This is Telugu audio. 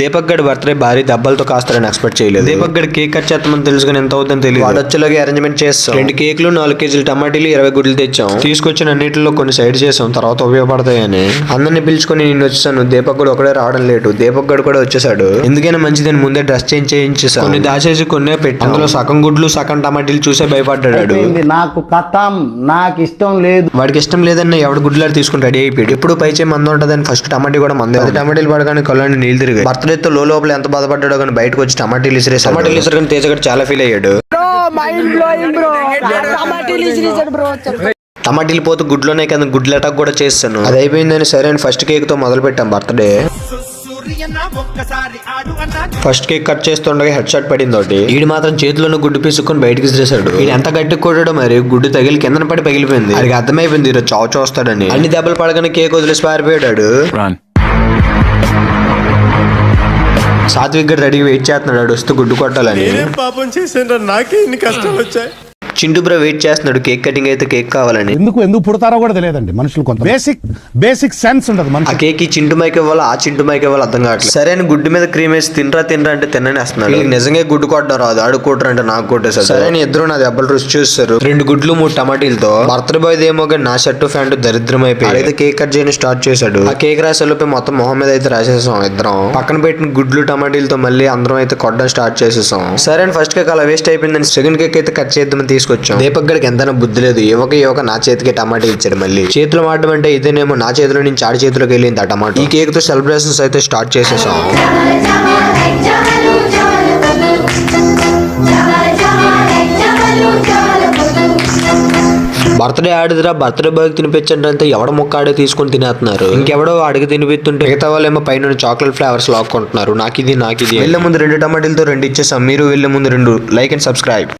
దీపక్ గడి బర్త్డే భారీ దెబ్బలతో కాస్తారని ఎక్స్పెక్ట్ చేయలేదు. దీపక్ గడి కేక్ కట్ చేస్తామని తెలుసు కానీ ఎంత అవుతుందని తెలియదు. వాడు వచ్చేలాగా అరేంజ్మెంట్ చేస్తాం. 2 కేకులు 4 కేజీలు టమాటీలు 20 గుడ్లు తెచ్చాం. తీసుకొచ్చిన అన్నిటిలో కొన్ని సైడ్ చేసాం, తర్వాత ఉపయోగపడతాయని అందరిని పిలుచుకొని నేను వచ్చేసాను. దీపక్ గడు ఒకడే రావడం లేటు. దీపక్ గడు కూడా వచ్చేసాడు. ఎందుకైనా మంచిదని ముందే డ్రెస్ చేంజ్ చేయించేసాం. కొన్ని దాచేసి కొన్నే పెట్టి అందులో సగం గుడ్లు సగం టమాటీలు చూసే భయపడ్డాడు. నాకు కథం నాకు ఇష్టం లేదు. వాడికి ఇష్టం లేదన్న ఎవడు గుడ్లాడు తీసుకుని రెడీ అయిపోయాడు. ఎప్పుడు పైచే మంద ఉంటుందని ఫస్ట్ టమాటీ కూడా మందే. అది టమాటీలు పడగానే కళ్ళని నీళ్ళు తిరిగాయి. బర్త్డే తో లోపల ఎంత బాధపడ్డాడో కానీ బయటకు వచ్చి టమాటీలు ఇసిరేసారు. తేజగడ్ చాలా ఫీల్ అయ్యాడు. టమాటీలు పోతూ గుడ్లోనే కదా గుడ్ల అటాక్ కూడా చేస్తాను. అది అయిపోయిందని సరే అని ఫస్ట్ కేక్ తో మొదలు పెట్టాం బర్త్డే. ఫస్ట్ కేక్ కట్ చేస్తుండగా హెడ్ షాట్ పడింది ఒకటి. వీడు మాత్రం చేతిలోనే గుడ్డు పీసుకొని బయటకి విసిరేసాడు. వీడు ఎంత గట్టి కొట్టాడో మరి గుడ్డు తగిలి కిందన పడి పగిలిపోయింది. అది అర్థమైపోయింది ఈరోజు చావు చూస్తాడని. అన్ని దెబ్బలు పడగానే కేక్ వదిలేసి పారిపోయాడు. సాత్విక్ గడ్ రెడీ వెయిట్ చేస్తున్నాడు వస్తూ గుడ్డు కొట్టాలని. పాపం చేసిన నాకే ఇన్ని కష్టాలు వచ్చాయి. చింటూ బ్రో వెయిట్ చేస్తున్నాడు కేక్ కటింగ్ అయితే కేక్ కావాలని. ఎందుకు పుడతారో కూడా తెలియదండి మనుషులు. కొంత బేసిక్ సెన్స్ ఉండదు. ఆ కేక్ ఈ చింటూ మైక్ ఇవ్వాలి, ఆ చింటూ మైక్ ఇవ్వాలి అర్థం కావట్లేదు. సరే అని గుడ్డు మీద క్రీమ్ వేసి తినరా అంటే తిననేస్తున్నాడు. నిజంగా గుడ్డు కొట్టడం రాదు. ఆడు కొట్టరు అంటే నాకు కొట్టేసాడు. సరే అని ఇద్దరు నా దెబ్బలు రుచి చూస్తారు. 2 గుడ్లు 3 టమాటీలతో బర్త్డే బాయ్ ఏమో కానీ నా షర్టు ప్యాంటు దరిద్రం అయిపోయి అయితే కేక్ కట్ చేయని స్టార్ట్ చేశాడు. ఆ కేక్ రాసేలోపే మొత్తం మొహం మీద అయితే రాసేసాం. ఇద్దరం పక్కన పెట్టిన గుడ్లు టమాటీలతో మళ్ళీ అందరం అయితే కొట్టడం స్టార్ట్ చేసేసాం. సరే అని ఫస్ట్ కేక్ అలా వేస్ట్ అయిపోయిందని సెకండ్ కేక్ అయితే కట్ చేద్దామని తీసుకొచ్చాం. దీపక్ గడికి ఎంతైనా బుద్ధి లేదు. యువక నా చేతికి టమాటా ఇచ్చాడు. మళ్ళీ చేతిలో మాడడం అంటే ఇదేనేమో నా చేతిలో నుంచి ఆడి చేతిలోకి వెళ్ళింది ఆ టమాటా. ఈ కేక్ తో సెలబ్రేషన్స్ అయితే స్టార్ట్ చేసేసాం. బర్త్డే ఆడిదిరా బర్త్డే బాయ్ తినిపించండి ఎవడ ముక్క ఆడే తీసుకొని తినేస్తున్నారు. ఇంకెవడో అడిగి తినిపిస్తుంటే మిగతా వాళ్ళు ఏమో పైన చాక్లెట్ ఫ్లేవర్స్ లాక్కుంటున్నారు. నాకు ఇది వెళ్లే ముందు 2 టమాటీలతో 2 ఇచ్చేసాం. మీరు వెళ్లే ముందు 2 లైక్ అండ్ సబ్స్క్రైబ్.